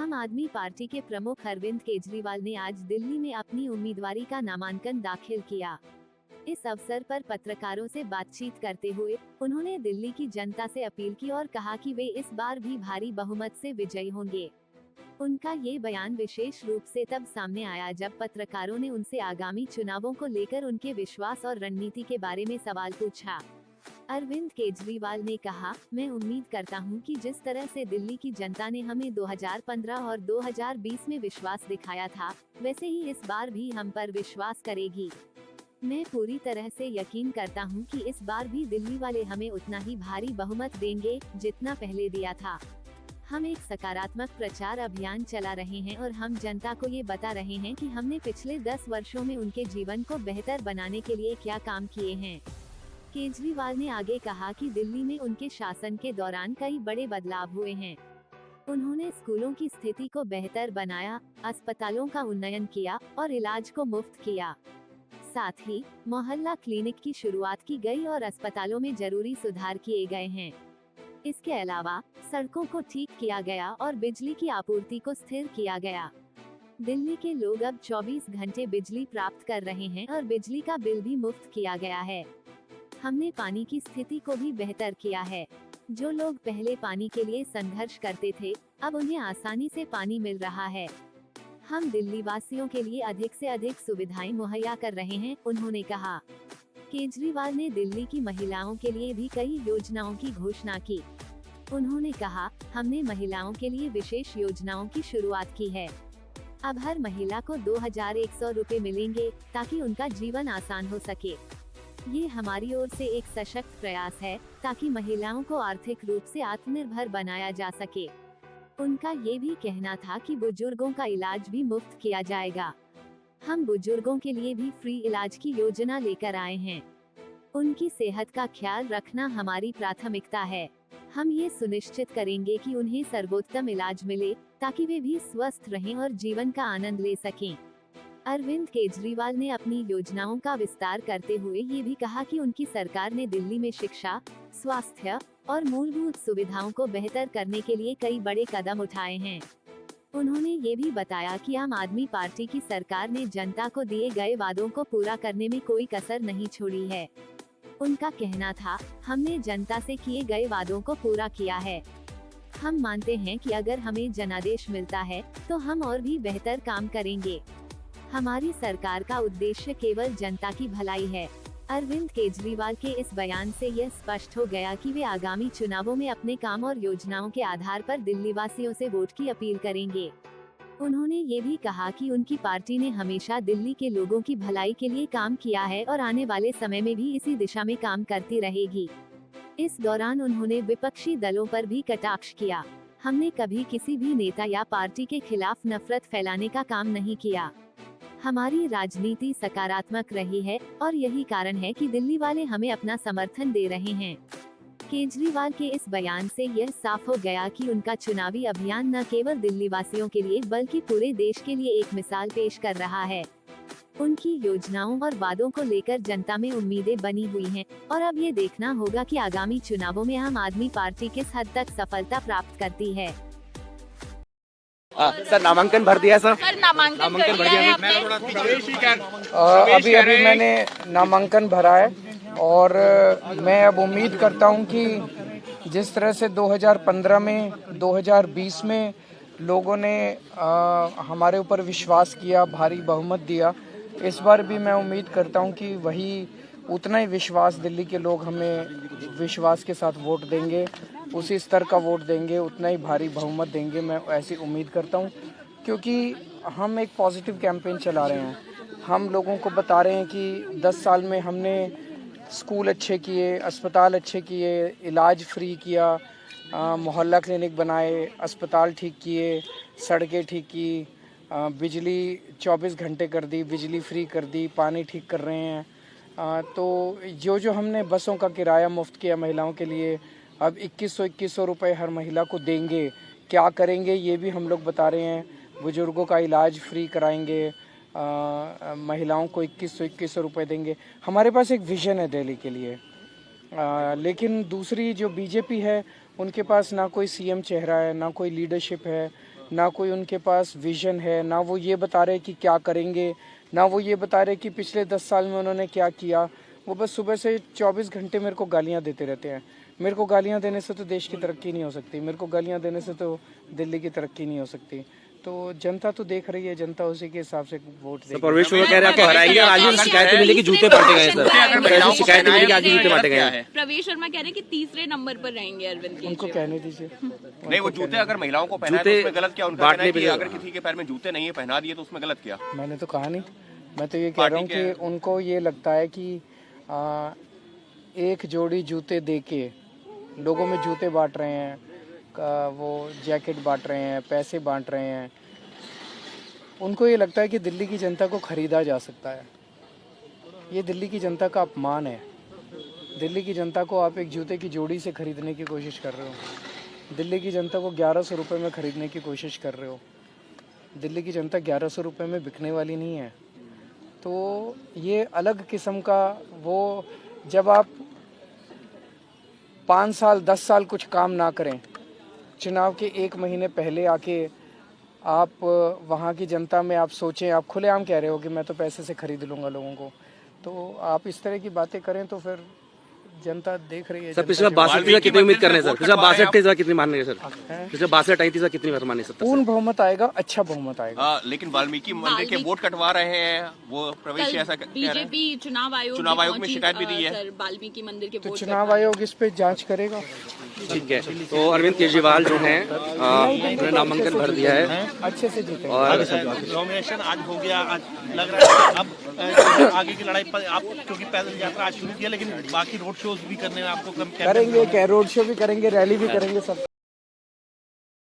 आम आदमी पार्टी के प्रमुख अरविंद केजरीवाल ने आज दिल्ली में अपनी उम्मीदवारी का नामांकन दाखिल किया। इस अवसर पर पत्रकारों से बातचीत करते हुए उन्होंने दिल्ली की जनता से अपील की और कहा कि वे इस बार भी भारी बहुमत से विजयी होंगे। उनका ये बयान विशेष रूप से तब सामने आया जब पत्रकारों ने उनसे आगामी चुनावों को लेकर उनके विश्वास और रणनीति के बारे में सवाल पूछा। अरविंद केजरीवाल ने कहा, मैं उम्मीद करता हूं कि जिस तरह से दिल्ली की जनता ने हमें 2015 और 2020 में विश्वास दिखाया था, वैसे ही इस बार भी हम पर विश्वास करेगी। मैं पूरी तरह से यकीन करता हूं कि इस बार भी दिल्ली वाले हमें उतना ही भारी बहुमत देंगे, जितना पहले दिया था। हम एक सकारात्मक प्रचार अभियान चला रहे हैं और हम जनता को ये बता रहे हैं कि हमने पिछले 10 वर्षों में उनके जीवन को बेहतर बनाने के लिए क्या काम किए हैं। केजरीवाल ने आगे कहा कि दिल्ली में उनके शासन के दौरान कई बड़े बदलाव हुए हैं। उन्होंने स्कूलों की स्थिति को बेहतर बनाया, अस्पतालों का उन्नयन किया और इलाज को मुफ्त किया। साथ ही मोहल्ला क्लिनिक की शुरुआत की गई और अस्पतालों में जरूरी सुधार किए गए हैं। इसके अलावा सड़कों को ठीक किया गया और बिजली की आपूर्ति को स्थिर किया गया। दिल्ली के लोग अब 24 घंटे बिजली प्राप्त कर रहे हैं और बिजली का बिल भी मुफ्त किया गया है। हमने पानी की स्थिति को भी बेहतर किया है। जो लोग पहले पानी के लिए संघर्ष करते थे, अब उन्हें आसानी से पानी मिल रहा है। हम दिल्ली वासियों के लिए अधिक से अधिक सुविधाएं मुहैया कर रहे हैं, उन्होंने कहा। केजरीवाल ने दिल्ली की महिलाओं के लिए भी कई योजनाओं की घोषणा की। उन्होंने कहा, हमने महिलाओं के लिए विशेष योजनाओं की शुरुआत की है। अब हर महिला को 2100 रुपए मिलेंगे ताकि उनका जीवन आसान हो सके। ये हमारी ओर से एक सशक्त प्रयास है ताकि महिलाओं को आर्थिक रूप से आत्मनिर्भर बनाया जा सके। उनका ये भी कहना था कि बुजुर्गों का इलाज भी मुफ्त किया जाएगा। हम बुजुर्गों के लिए भी फ्री इलाज की योजना लेकर आए हैं। उनकी सेहत का ख्याल रखना हमारी प्राथमिकता है। हम ये सुनिश्चित करेंगे कि उन्हें सर्वोत्तम इलाज मिले ताकि वे भी स्वस्थ रहें और जीवन का आनंद ले सकें। अरविंद केजरीवाल ने अपनी योजनाओं का विस्तार करते हुए ये भी कहा कि उनकी सरकार ने दिल्ली में शिक्षा, स्वास्थ्य और मूलभूत सुविधाओं को बेहतर करने के लिए कई बड़े कदम उठाए हैं। उन्होंने ये भी बताया कि आम आदमी पार्टी की सरकार ने जनता को दिए गए वादों को पूरा करने में कोई कसर नहीं छोड़ी है। उनका कहना था, हमने जनता से किए गए वादों को पूरा किया है। हम मानते हैं कि अगर हमें जनादेश मिलता है तो हम और भी बेहतर काम करेंगे। हमारी सरकार का उद्देश्य केवल जनता की भलाई है। अरविंद केजरीवाल के इस बयान से यह स्पष्ट हो गया कि वे आगामी चुनावों में अपने काम और योजनाओं के आधार पर दिल्ली वासियों से वोट की अपील करेंगे। उन्होंने ये भी कहा कि उनकी पार्टी ने हमेशा दिल्ली के लोगों की भलाई के लिए काम किया है और आने वाले समय में भी इसी दिशा में काम करती रहेगी। इस दौरान उन्होंने विपक्षी दलों पर भी कटाक्ष किया। हमने कभी किसी भी नेता या पार्टी के खिलाफ नफरत फैलाने का काम नहीं किया। हमारी राजनीति सकारात्मक रही है और यही कारण है कि दिल्ली वाले हमें अपना समर्थन दे रहे हैं। केजरीवाल के इस बयान से यह साफ हो गया कि उनका चुनावी अभियान न केवल दिल्ली वासियों के लिए बल्कि पूरे देश के लिए एक मिसाल पेश कर रहा है। उनकी योजनाओं और वादों को लेकर जनता में उम्मीदें बनी हुई हैं और अब ये देखना होगा कि आगामी चुनावों में आम आदमी पार्टी किस हद तक सफलता प्राप्त करती है। सर नामांकन भर दिया सर? नामांकन भर दिया है। अभी मैंने नामांकन भरा है और मैं अब उम्मीद करता हूं कि जिस तरह से 2015 में 2020 में लोगों ने हमारे ऊपर विश्वास किया, भारी बहुमत दिया, इस बार भी मैं उम्मीद करता हूं कि वही उतना ही विश्वास दिल्ली के लोग हमें विश्वास के साथ वोट देंगे, उसी स्तर का वोट देंगे, उतना ही भारी बहुमत देंगे। मैं ऐसी उम्मीद करता हूं क्योंकि हम एक पॉजिटिव कैंपेन चला रहे हैं। हम लोगों को बता रहे हैं कि 10 साल में हमने स्कूल अच्छे किए, अस्पताल अच्छे किए, इलाज फ्री किया, मोहल्ला क्लिनिक बनाए, अस्पताल ठीक किए, सड़कें ठीक की, बिजली 24 घंटे कर दी, बिजली फ्री कर दी, पानी ठीक कर रहे हैं। तो जो हमने बसों का किराया मुफ्त किया महिलाओं के लिए, अब 2100 रुपये हर महिला को देंगे। क्या करेंगे ये भी हम लोग बता रहे हैं। बुजुर्गों का इलाज फ्री कराएंगे, महिलाओं को 2100 रुपये देंगे। हमारे पास एक विज़न है दिल्ली के लिए। लेकिन दूसरी जो बीजेपी है उनके पास ना कोई सीएम चेहरा है, ना कोई लीडरशिप है, ना कोई उनके पास विजन है, ना वो ये बता रहे कि क्या करेंगे, ना वो ये बता रहे कि पिछले 10 साल में उन्होंने क्या किया। वो बस सुबह से 24 घंटे मेरे को गालियां देते रहते हैं। मेरे को गालियां देने से तो देश की तरक्की नहीं हो सकती, मेरे को गालियां देने से तो दिल्ली की तरक्की नहीं हो सकती। तो जनता तो देख रही है, जनता उसी के हिसाब से वोट देगी। प्रवेश वर्मा कह रहे हैं आपको हराएंगे, आज भी शिकायतें मिली कि जूते बांटे गए सर, ऐसी शिकायतें मिली कि आज भी जूते बांटे गए हैं। प्रवेश वर्मा कह रहे हैं कि तीसरे नंबर पर रहेंगे अरविंद केजरीवाल। उनको कहने दीजिए। नहीं, वो जूते अगर महिलाओं को पहनाए तो उसमें गलत क्या? उनका कहना है कि अगर किसी के पैर में जूते नहीं है पहना दिए तो उसमें गलत क्या? मैंने तो कहा नहीं, मैं तो ये कह रहा हूँ कि उनको ये लगता है कि एक जोड़ी जूते दे के लोगों में जूते बांट रहे हैं, वो जैकेट बांट रहे हैं, पैसे बांट रहे हैं। उनको ये लगता है कि दिल्ली की जनता को खरीदा जा सकता है। ये दिल्ली की जनता का अपमान है। दिल्ली की जनता को आप एक जूते की जोड़ी से खरीदने की कोशिश कर रहे हो। दिल्ली की जनता को 1100 रुपये में खरीदने की कोशिश कर रहे हो। दिल्ली की जनता 1100 रुपये में बिकने वाली नहीं है। तो ये अलग किस्म का, वो जब आप 5 साल 10 साल कुछ काम ना करें, चुनाव के 1 महीने पहले आके आप वहाँ की जनता में आप सोचें, आप खुलेआम कह रहे हो कि मैं तो पैसे से खरीद लूँगा लोगों को, तो आप इस तरह की बातें करें तो फिर जनता देख रही है। सर पिछले 62 कितनी उम्मीद कर रहे हैं सर? पिछले 62 कितनी मान रहे हैं सर? पिछले 62 कितनी मान सर? पूर्ण बहुमत आएगा, अच्छा बहुमत आएगा। लेकिन वाल्मीकि मंदिर के वोट कटवा रहे हैं वो प्रवेश ऐसा कह रहे हैं। बीजेपी चुनाव आयोग में शिकायत भी दी है सर, वाल्मीकि मंदिर के तो चुनाव आयोग इस पे जांच करेगा। ठीक है, तो अरविंद केजरीवाल जो हैं उन्होंने नामांकन भर दिया है, अच्छे से जीते और नॉमिनेशन आज हो गया। आज लग रहा है कि अब आगे की लड़ाई पर आप, क्योंकि पैदल यात्रा आज शुरू किया, लेकिन बाकी रोड शोज भी करने में आपको कम करेंगे, रोड शो भी करेंगे, रैली भी करेंगे, सब